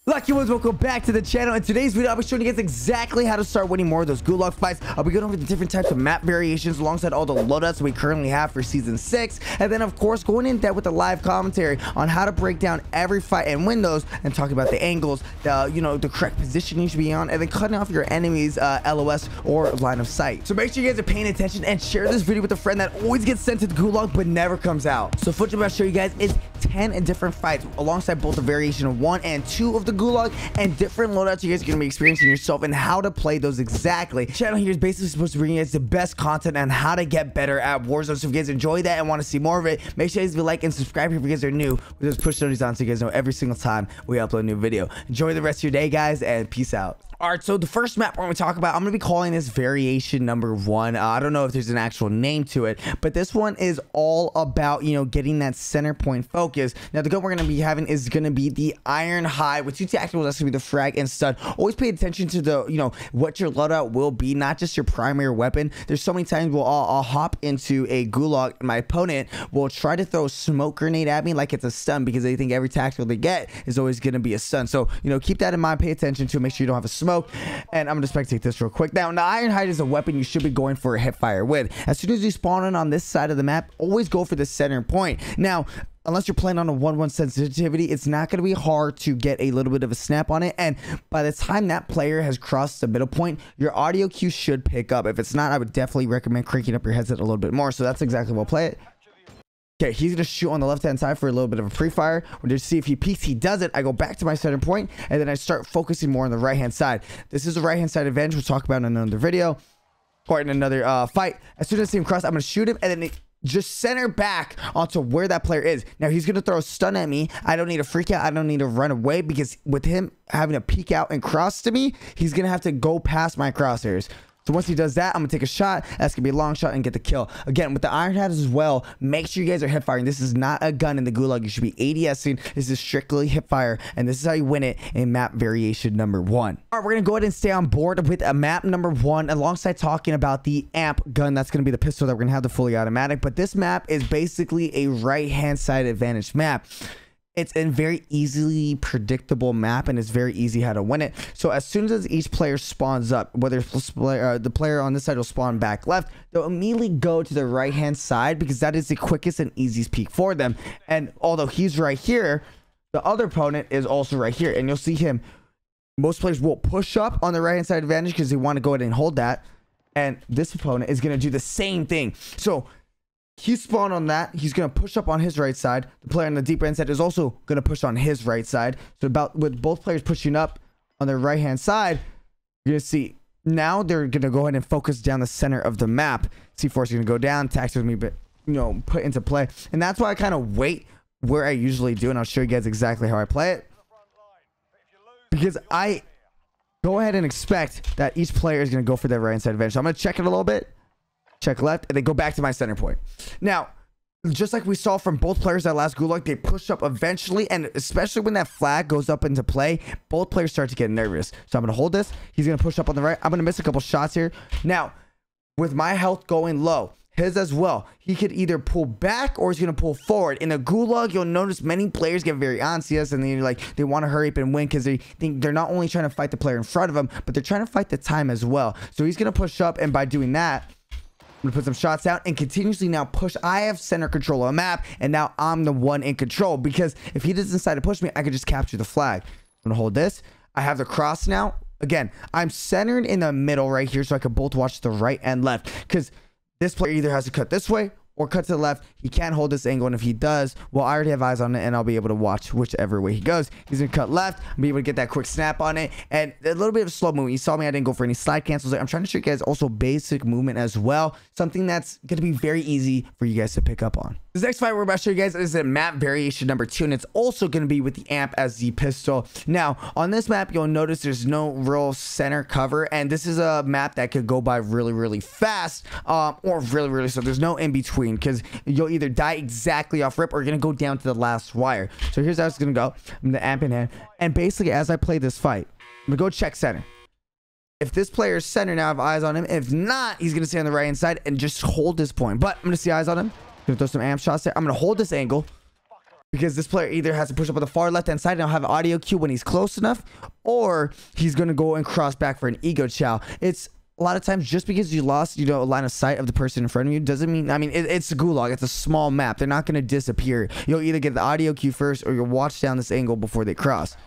Lucky ones, welcome back to the channel. In today's video, I'll be showing you guys exactly how to start winning more of those gulag fights. I'll be going over the different types of map variations alongside all the loadouts we currently have for season 6, and then of course going in depth with a live commentary on how to break down every fight and win those, and talking about the angles, the correct position you should be on, and then cutting off your enemies LOS or line of sight. So make sure you guys are paying attention and share this video with a friend that always gets sent to the gulag but never comes out. So footage I'm about to show you guys is 10 different fights alongside both the variation of 1 and 2 of the gulag, and different loadouts you guys are going to be experiencing yourself and how to play those exactly. The channel here is basically supposed to bring you guys the best content on how to get better at Warzone. So if you guys enjoy that and want to see more of it, make sure you guys like and subscribe if you guys are new with those push notifications on so you guys know every single time we upload a new video. Enjoy the rest of your day, guys, and peace out. All right, so the first map we're going to talk about, I'm going to be calling this variation number 1. I don't know if there's an actual name to it, but this one is all about, getting that center point focus. Now, the gun we're going to be having is going to be the Ironhide with 2 tacticals. That's going to be the frag and stun. Always pay attention to the, what your loadout will be, not just your primary weapon. There's so many times I'll hop into a gulag and my opponent will try to throw a smoke grenade at me like it's a stun because they think every tactical they get is always going to be a stun. So, keep that in mind. Pay attention to it. Make sure you don't have a smoke. And I'm gonna spectate this real quick. Now, the Ironhide is a weapon you should be going for a hip fire with. As soon as you spawn in on this side of the map, always go for the center point. Now, unless you're playing on a 1-1 sensitivity, it's not going to be hard to get a little bit of a snap on it. And by the time that player has crossed the middle point, your audio cue should pick up. If it's not, I would definitely recommend cranking up your headset a little bit more. So that's exactly what we'll play it. Okay, he's gonna shoot on the left-hand side for a little bit of a pre-fire. We're gonna see if he peeks. He does it. I go back to my center point, and then I start focusing more on the right-hand side. This is the right-hand side advantage we'll talk about in another video or in another fight. As soon as I see him cross, I'm gonna shoot him, and then just center back onto where that player is. Now, he's gonna throw a stun at me. I don't need to freak out. I don't need to run away, because with him having to peek out and cross to me, he's gonna have to go past my crosshairs. So once he does that, I'm gonna take a shot. That's gonna be a long shot and get the kill. Again, with the Ironhide as well, make sure you guys are hip firing. This is not a gun in the gulag. You should be ADSing. This is strictly hip fire, and this is how you win it in map variation number 1. All right, we're gonna go ahead and stay on board with a map number 1 alongside talking about the amp gun. That's gonna be the pistol that we're gonna have, the fully automatic. But this map is basically a right-hand side advantage map. It's a very easily predictable map, and it's very easy how to win it. So as soon as each player spawns up, whether the player on this side will spawn back left, they'll immediately go to the right hand side because that is the quickest and easiest peek for them. And although he's right here, the other opponent is also right here, and you'll see him. Most players will push up on the right hand side advantage because they want to go ahead and hold that, and this opponent is going to do the same thing. So he spawned on that. He's going to push up on his right side. The player on the deep end side is also going to push on his right side. So with both players pushing up on their right hand side, you're going to see now they're going to go ahead and focus down the center of the map. C4 is going to go down. Tactics are going to be put into play. And that's why I kind of wait where I usually do. And I'll show you guys exactly how I play it, because I go ahead and expect that each player is going to go for their right hand side advantage. So I'm going to check it a little bit. Check left, and then go back to my center point. Now, just like we saw from both players that last gulag, they push up eventually, and especially when that flag goes up into play, both players start to get nervous. So I'm going to hold this. He's going to push up on the right. I'm going to miss a couple shots here. Now, with my health going low, his as well, he could either pull back or he's going to pull forward. In the gulag, you'll notice many players get very anxious, and they want to hurry up and win because they think they're not only trying to fight the player in front of them, but they're trying to fight the time as well. So he's going to push up, and by doing that, I'm gonna put some shots out and continuously now push. I have center control of a map, and now I'm the one in control, because if he doesn't decide to push me, I can just capture the flag. I'm gonna hold this. I have the cross now. Again, I'm centered in the middle right here, so I can both watch the right and left, because this player either has to cut this way or cut to the left. He can't hold this angle, and if he does, well, I already have eyes on it, and I'll be able to watch whichever way he goes. He's gonna cut left. I'll be able to get that quick snap on it, and a little bit of slow movement. You saw me, I didn't go for any slide cancels there. I'm trying to show you guys also basic movement as well, something that's gonna be very easy for you guys to pick up on. This next fight we're about to show you guys is a map variation number 2, and it's also going to be with the amp as the pistol. Now, on this map, you'll notice there's no real center cover, and this is a map that could go by really, really fast, or really, really slow. There's no in between, because you'll either die exactly off rip or you're going to go down to the last wire. So here's how it's going to go. I'm the amp in hand, and basically as I play this fight, I'm going to go check center. If this player is center, now I have eyes on him. If not, he's going to stay on the right hand side and just hold this point. But I'm going to see eyes on him. Gonna throw some amp shots there. I'm gonna hold this angle. because this player either has to push up on the far left hand side and I'll have audio cue when he's close enough, or he's going to go and cross back for an ego chow. It's a lot of times just because you lost, a line of sight of the person in front of you doesn't mean, it's a gulag. It's a small map. They're not going to disappear. You'll either get the audio cue first or you'll watch down this angle before they cross.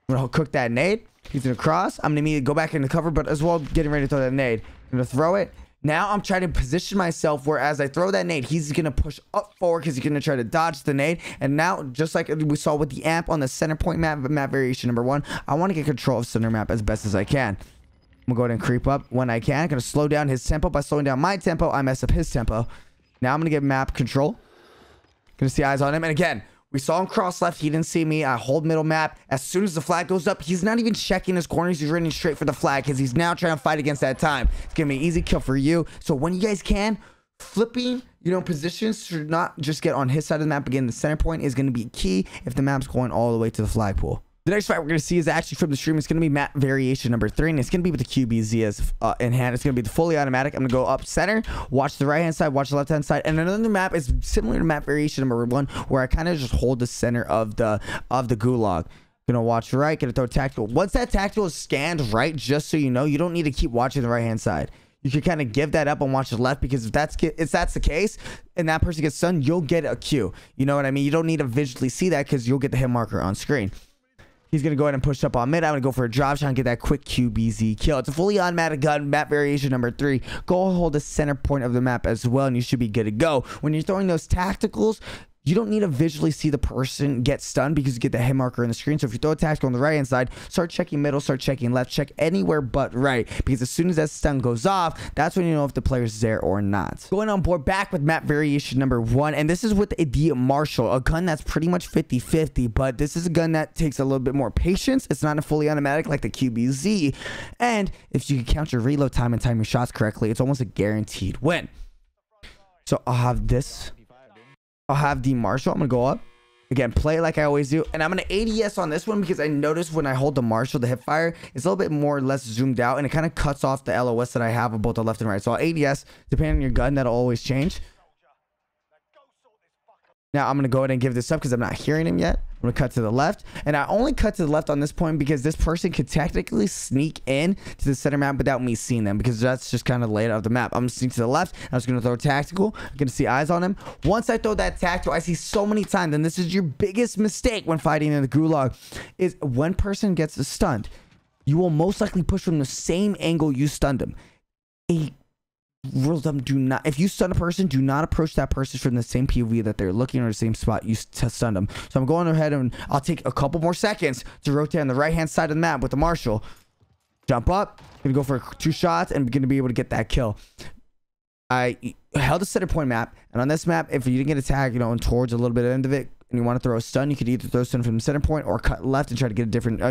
I'm going to cook that nade. He's going to cross. I'm going to immediately go back into cover, but as well getting ready to throw that nade. I'm going to throw it. Now I'm trying to position myself where as I throw that nade, he's going to push up forward because he's going to try to dodge the nade. And now, just like we saw with the amp on the center point map variation number 1, I want to get control of center map as best as I can. I'm going to go ahead and creep up when I can. I'm going to slow down his tempo. By slowing down my tempo, I mess up his tempo. Now I'm going to get map control. Going to see eyes on him. And again, we saw him cross left. He didn't see me. I hold middle map. As soon as the flag goes up, he's not even checking his corners. He's running straight for the flag because he's now trying to fight against that time. It's going to be an easy kill for you. So when you guys can, flipping, positions should not just get on his side of the map. Again, the center point is going to be key if the map's going all the way to the flag pool. The next fight we're going to see is actually from the stream. It's going to be map variation number 3, and it's going to be with the QBZ as in hand. It's going to be the fully automatic. I'm going to go up center, watch the right hand side, watch the left hand side, and another map is similar to map variation number 1, where I kind of just hold the center of the gulag. Gonna watch right, gonna throw tactical. Once that tactical is scanned right, just so you know, you don't need to keep watching the right hand side. You can kind of give that up and watch the left, because if that's the case and that person gets stunned, you'll get a Q. You know what I mean? You don't need to visually see that because you'll get the hit marker on screen. He's going to go ahead and push up on mid. I'm going to go for a drop shot and get that quick QBZ kill. It's a fully automatic gun, map variation number 3. Go hold the center point of the map as well, and you should be good to go. When you're throwing those tacticals, you don't need to visually see the person get stunned because you get the hit marker on the screen. So if you throw a tactical on the right hand side, start checking middle, start checking left, check anywhere but right, because as soon as that stun goes off, that's when you know if the player's there or not. Going on board back with map variation number 1, and this is with the Marshall, a gun that's pretty much 50-50, but this is a gun that takes a little bit more patience. It's not a fully automatic like the QBZ, and if you can count your reload time and time your shots correctly, it's almost a guaranteed win. So I'll have this. I'll have the Marshall. I'm going to go up. Again, play like I always do. And I'm going to ADS on this one because I noticed when I hold the Marshall, the hip fire, it's a little bit more or less zoomed out. And it kind of cuts off the LOS that I have of both the left and right. So I'll ADS, depending on your gun, that'll always change. Now I'm going to go ahead and give this up because I'm not hearing him yet. I'm going to cut to the left. And I only cut to the left on this point because this person could technically sneak in to the center map without me seeing them, because that's just kind of laid out of the map. I'm going to sneak to the left. I'm just going to throw tactical. I'm going to see eyes on him. Once I throw that tactical, I see so many times, and this is your biggest mistake when fighting in the gulag, is when person gets stunned, you will most likely push from the same angle you stunned them. Rule of thumb, if you stun a person, do not approach that person from the same POV that they're looking, or the same spot you stunned them. So I'm going ahead and I'll take a couple more seconds to rotate on the right hand side of the map with the Marshall. Jump up, gonna go for 2 shots and gonna be able to get that kill. I held a center point map, and on this map, if you didn't get a tag, and towards a little bit of the end of it, and you want to throw a stun, you could either throw a stun from the center point or cut left and try to get a different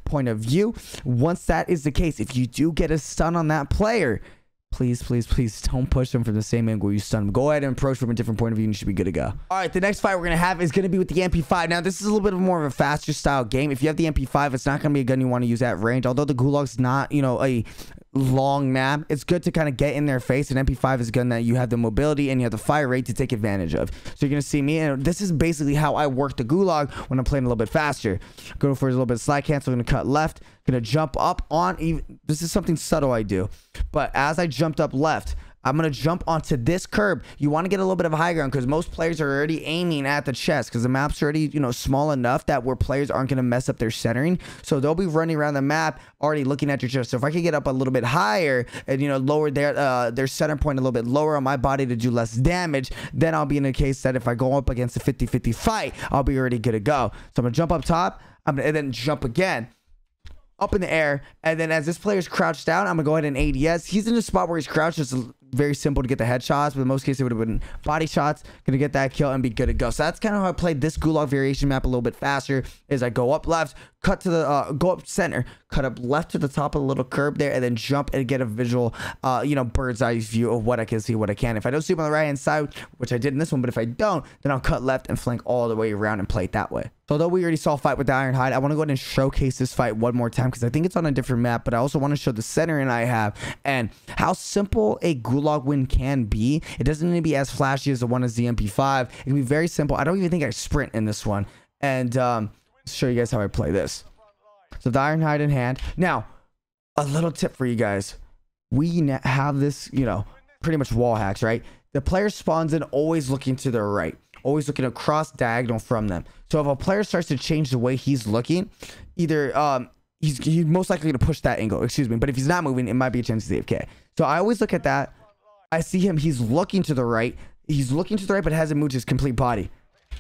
point of view. Once that is the case, if you do get a stun on that player, please don't push them from the same angle you stun them. Go ahead and approach from a different point of view and you should be good to go. All right, the next fight we're going to have is going to be with the MP5. Now, this is a little bit more of a faster style game. If you have the MP5, it's not going to be a gun you want to use at range. Although the Gulag's not, a long map, it's good to kind of get in their face. An MP5 is a gun that you have the mobility and you have the fire rate to take advantage of. So you're going to see me, and this is basically how I work the Gulag when I'm playing a little bit faster. Go for a little bit of slide cancel. I'm going to cut left. Going to jump up on, this is something subtle I do, but as I jumped up left, I'm going to jump onto this curb. You want to get a little bit of high ground because most players are already aiming at the chest because the map's already, small enough that where players aren't going to mess up their centering. So they'll be running around the map already looking at your chest. So if I could get up a little bit higher and, lower their center point a little bit lower on my body to do less damage, then I'll be in a case that if I go up against a 50-50 fight, I'll be already good to go. So I'm going to jump up top. And then jump again. Up in the air, and then as this player's crouched down, I'm gonna go ahead and ADS. He's in a spot where he's crouched. It's very simple to get the headshots, but in most cases it would have been body shots. Gonna get that kill and be good to go. So that's kind of how I played this Gulag variation map a little bit faster. Is I go up left, cut to the go up center, cut up left to the top of the little curb there, and then jump and get a visual, bird's eye view of what I can see, what I can. If I don't see him on the right hand side, which I did in this one, but if I don't, then I'll cut left and flank all the way around and play it that way. So although we already saw a fight with the Ironhide, I want to go ahead and showcase this fight one more time because I think it's on a different map, but I also want to show the centering I have and how simple a gulag win can be. It doesn't need to be as flashy as the one as the MP5. It can be very simple. I don't even think I sprint in this one. And show you guys how I play this. So the Ironhide in hand. Now, a little tip for you guys. We have this, pretty much wall hacks, right? The player spawns in always looking to their right, always looking across diagonal from them. So if a player starts to change the way he's looking, either he's most likely going to push that angle, excuse me. But if he's not moving, it might be a chance he's AFK. So I always look at that. I see him. He's looking to the right. He's looking to the right, but hasn't moved his complete body.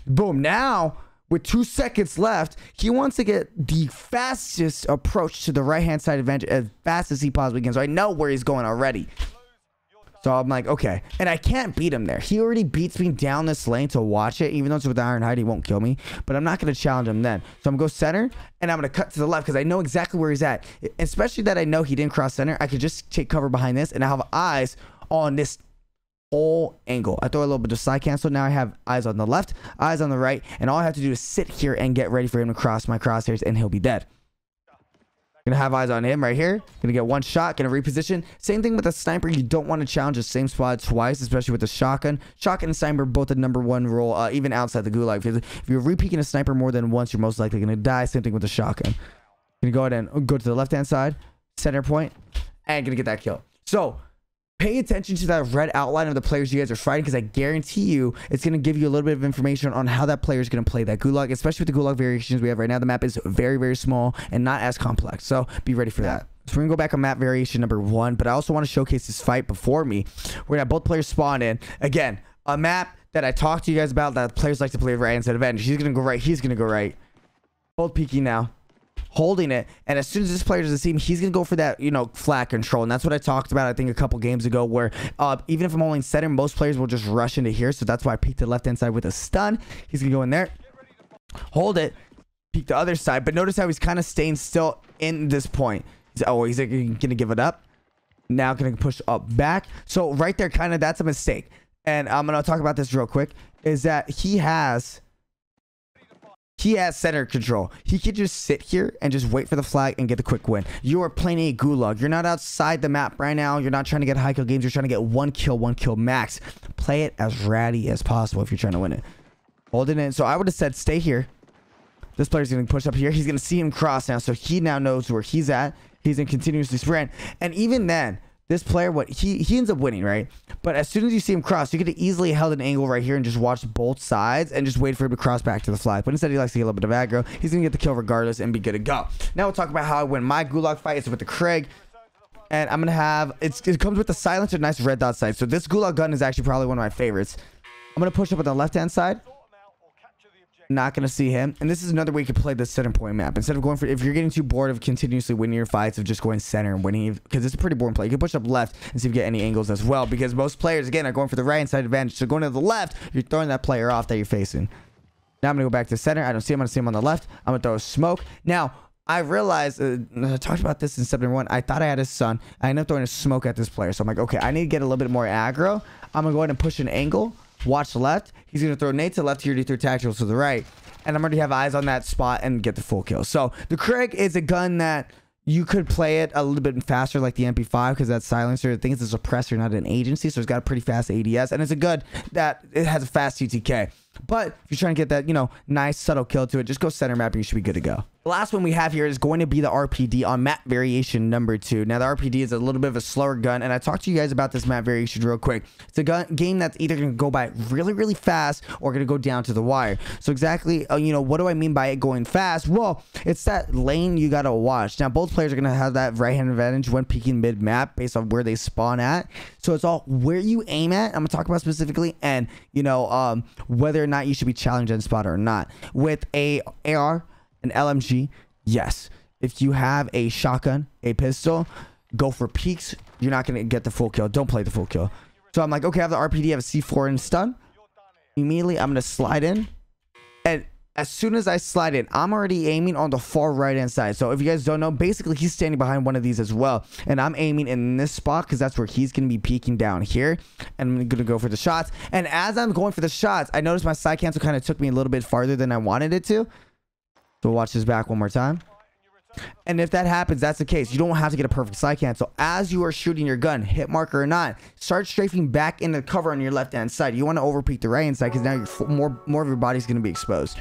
Boom. Now, with 2 seconds left, he wants to get the fastest approach to the right-hand side advantage as fast as he possibly can. So I know where he's going already. So I'm like, okay. And I can't beat him there. He already beats me down this lane to watch it. Even though it's with the Ironhide, he won't kill me. But I'm not going to challenge him then. So I'm going to go center, and I'm going to cut to the left because I know exactly where he's at. Especially that I know he didn't cross center. I could just take cover behind this, and I have eyes on this whole angle. I throw a little bit of side cancel. Now I have eyes on the left, eyes on the right, and all I have to do is sit here and get ready for him to cross my crosshairs, and he'll be dead. Gonna have eyes on him right here. Gonna get one shot. Gonna reposition. Same thing with a sniper. You don't want to challenge the same spot twice, especially with the shotgun. Shotgun and sniper both the #1 role, even outside the gulag. If you're repeaking a sniper more than once, you're most likely gonna die. Same thing with the shotgun. Gonna go ahead and go to the left hand side, center point, and gonna get that kill. So pay attention to that red outline of the players you guys are fighting, because I guarantee you it's going to give you a little bit of information on how that player is going to play that gulag, especially with the gulag variations we have right now. The map is very, very small and not as complex, so be ready for that. So we're going to go back on map variation #1, but I also want to showcase this fight before me. We're going to have both players spawn in. Again, a map that I talked to you guys about that players like to play right instead of advantage. He's going to go right. He's going to go right. Both peeking now, holding it, and as soon as this player doesn't see him, he's gonna go for that flat control. And that's what I talked about, I think, a couple games ago, where even if I'm holding center, most players will just rush into here. So that's why I peeked the left hand side with a stun. He's gonna go in there, hold it, peek the other side, but notice how he's kind of staying still in this point. He's gonna give it up. Now gonna push up back. So right there, kind of, that's a mistake. And I'm gonna talk about this real quick, is that he has center control. He could just sit here and just wait for the flag and get the quick win. You are playing a gulag. You're not outside the map right now. You're not trying to get high kill games. You're trying to get one kill max. Play it as ratty as possible if you're trying to win it. Hold it in. So I would have said stay here. This player's going to push up here. He's going to see him cross now. So he now knows where he's at. He's going to continuously sprint. And even then, this player, he ends up winning, right? But as soon as you see him cross, you could have easily held an angle right here and just watched both sides and just wait for him to cross back to the flag. But instead, he likes to get a little bit of aggro. He's gonna get the kill regardless and be good to go. Now we'll talk about how I win my gulag fight. It's with the Krig, and I'm gonna have it comes with the silencer, nice red dot sight. So this gulag gun is actually probably one of my favorites. I'm gonna push up on the left hand side. Not gonna see him. And this is another way you can play the center point map. Instead of going for, if you're getting too bored of continuously winning your fights, of just going center and winning, because it's a pretty boring play, you can push up left and see if you get any angles as well, because most players, again, are going for the right hand side advantage. So going to the left, you're throwing that player off that you're facing. Now I'm gonna go back to center. I don't see him. I'm gonna see him on the left. I'm gonna throw a smoke. Now I realized, I talked about this in step #1. I thought I had his son. I ended up throwing a smoke at this player. So I'm like, okay, I need to get a little bit more aggro. I'm gonna go ahead and push an angle. Watch the left. He's gonna throw nades to the left. He already threw tacticals to the right. And I'm already have eyes on that spot and get the full kill. So the Krig is a gun that you could play it a little bit faster like the MP5, because that silencer, I think it's a suppressor, not an agency. So it's got a pretty fast ADS, and it's a gun that it has a fast TTK. But if you're trying to get that, nice subtle kill to it, just go center map and you should be good to go. The last one we have here is going to be the RPD on map variation #2. Now the RPD is a little bit of a slower gun, and I talked to you guys about this map variation real quick. It's a game that's either going to go by really, really fast or going to go down to the wire. So exactly, what do I mean by it going fast? Well, it's that lane you got to watch. Now both players are going to have that right hand advantage when peeking mid map based on where they spawn at. So it's all where you aim at. I'm going to talk about specifically, and whether or not you should be challenged in spot or not. With a AR, an LMG, yes. If you have a shotgun, a pistol, go for peeks. You're not going to get the full kill. Don't play the full kill. So I'm like, okay, I have the RPD, I have a C4 and stun. Immediately, I'm going to slide in. And as soon as I slide in, I'm already aiming on the far right hand side. So if you guys don't know, basically he's standing behind one of these as well, and I'm aiming in this spot because that's where he's gonna be peeking down here, and I'm gonna go for the shots. And as I'm going for the shots, I noticed my side cancel kind of took me a little bit farther than I wanted it to. So watch this back one more time. And if that happens, that's the case. You don't have to get a perfect side cancel. As you are shooting your gun, hit marker or not, start strafing back into cover on your left hand side. You want to overpeak the right hand side because now more of your body's going to be exposed.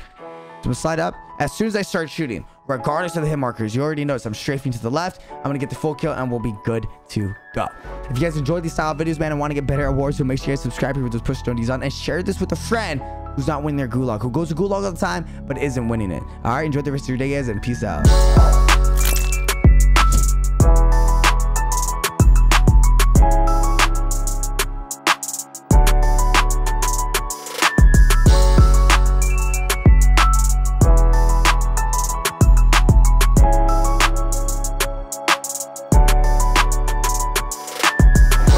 So I'm going to slide up. As soon as I start shooting, regardless of the hit markers, you already noticed I'm strafing to the left. I'm going to get the full kill and we'll be good to go. If you guys enjoyed these style videos, man, and want to get better at Warzone, make sure you guys subscribe here with those push notifications on and share this with a friend who's not winning their gulag, who goes to gulag all the time but isn't winning it. All right, enjoy the rest of your day, guys, and peace out.